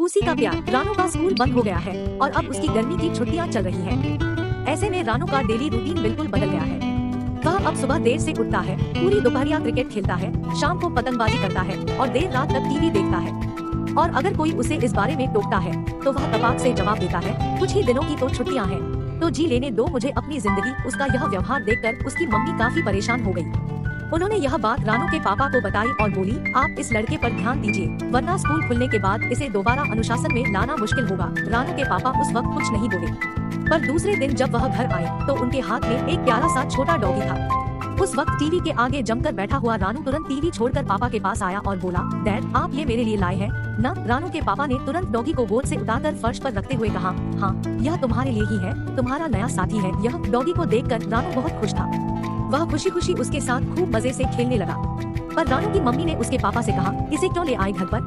पूसी का प्यार। रानू का स्कूल बंद हो गया है और अब उसकी गर्मी की छुट्टियां चल रही हैं। ऐसे में रानू का डेली रूटीन बिल्कुल बदल गया है। वह अब सुबह देर से उठता है, पूरी दोपहरिया क्रिकेट खेलता है, शाम को पतंगबाजी करता है और देर रात तक टीवी देखता है। और अगर कोई उसे इस बारे में टोकता है तो वह तपाक से जवाब देता है, कुछ ही दिनों की तो छुट्टियां हैं, तो जी लेने दो मुझे अपनी जिंदगी। उसका यह व्यवहार देखकर उसकी मम्मी काफी परेशान हो गई। उन्होंने यह बात रानू के पापा को बताई और बोली, आप इस लड़के पर ध्यान दीजिए, वरना स्कूल खुलने के बाद इसे दोबारा अनुशासन में लाना मुश्किल होगा। रानू के पापा उस वक्त कुछ नहीं बोले, पर दूसरे दिन जब वह घर आए तो उनके हाथ में एक प्यारा सा छोटा डॉगी था। उस वक्त टीवी के आगे जमकर बैठा हुआ रानू तुरंत टीवी छोड़कर पापा के पास आया और बोला, डैड आप ये मेरे लिए लाए हैं ना? रानू के पापा ने तुरंत डॉगी को गोद से उतारकर फर्श पर रखते हुए कहा, हाँ यह तुम्हारे लिए ही है, तुम्हारा नया साथी है यह। डॉगी को देखकर रानू बहुत खुश था। वह खुशी खुशी उसके साथ खूब मजे से खेलने लगा। पर रानू की मम्मी ने उसके पापा से कहा, इसे क्यों ले आए घर पर?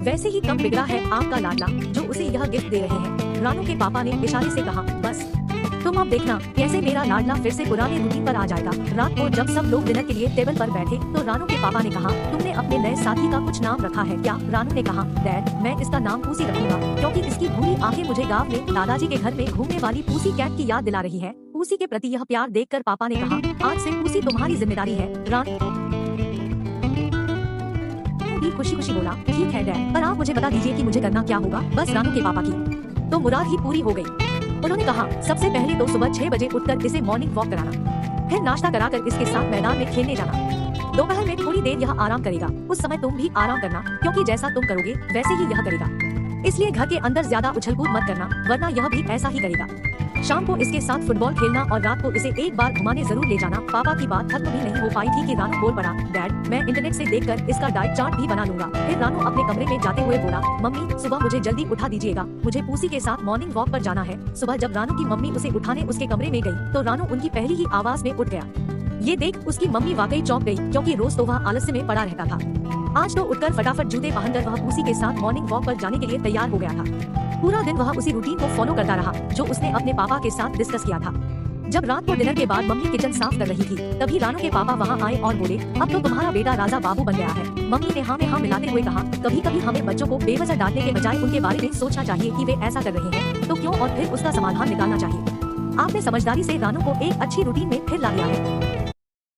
वैसे ही कम बिगड़ा है आपका लाडला जो उसे यह गिफ्ट दे रहे हैं। रानू के पापा ने इशारे से कहा, बस तुम अब देखना कैसे मेरा लाडला फिर से पुराने रूटीन पर आ जाएगा। रात को जब सब लोग डिनर के लिए टेबल पर बैठे तो रानू के पापा ने कहा, तुमने अपने नए साथी का कुछ नाम रखा है क्या? रानू ने कहा, डैड मैं इसका नाम पूसी रखूंगा, क्योंकि इसकी भूरी आंखें मुझे गांव में दादाजी के घर में घूमने वाली पूसी कैट की याद दिला रही है। पूसी के प्रति यह प्यार देखकर पापा ने कहा, आज से पूसी तुम्हारी जिम्मेदारी है। रानू भी खुशी खुशी बोला, ठीक है डैड, पर आप मुझे बता दीजिए कि मुझे करना क्या होगा? बस रानू के पापा की तो मुराद ही पूरी हो गई। उन्होंने कहा, सबसे पहले तो सुबह 6 बजे उठकर इसे मॉर्निंग वॉक कराना, फिर नाश्ता कराकर इसके साथ मैदान में खेलने जाना। दोपहर में थोड़ी देर यह आराम करेगा, उस समय तुम भी आराम करना, क्योंकि जैसा तुम करोगे वैसे ही यह करेगा। इसलिए घर के अंदर ज्यादा उछल-कूद मत करना, वरना यह भी ऐसा ही करेगा। शाम को इसके साथ फुटबॉल खेलना और रात को इसे एक बार घुमाने जरूर ले जाना। पापा की बात खत्म भी नहीं हो पाई थी कि रानू बोल पड़ा, डैड मैं इंटरनेट से देखकर इसका डाइट चार्ट भी बना लूंगा। फिर रानू अपने कमरे में जाते हुए बोला, मम्मी सुबह मुझे जल्दी उठा दीजिएगा, मुझे पूसी के साथ मॉर्निंग वॉक पर जाना है। सुबह जब रानू की मम्मी उसे उठाने उसके कमरे में गई तो रानू उनकी पहली ही आवाज में उठ गया। ये देख उसकी मम्मी वाकई चौंक गई, क्योंकि रोज तो वह आलस्य में पड़ा रहता था। आज तो उठकर फटाफट जूते पहनकर वह पूसी के साथ मॉर्निंग वॉक पर जाने के लिए तैयार हो गया था। पूरा दिन वह उसी रूटीन को फॉलो करता रहा जो उसने अपने पापा के साथ डिस्कस किया था। जब रात को डिनर के बाद मम्मी किचन साफ कर रही थी तभी रानू के पापा वहां आए और बोले, अब तो तुम्हारा बेटा राजा बाबू बन गया है। मम्मी ने हाँ में हाँ मिलाते हुए कहा, कभी कभी हमें बच्चों को बेवजह डांटने के बजाय उनके बारे में सोचना चाहिए कि वे ऐसा कर रहे हैं तो क्यों, और फिर उसका समाधान निकालना चाहिए। आपने समझदारी से रानू को एक अच्छी रूटीन में फिर ला दिया है।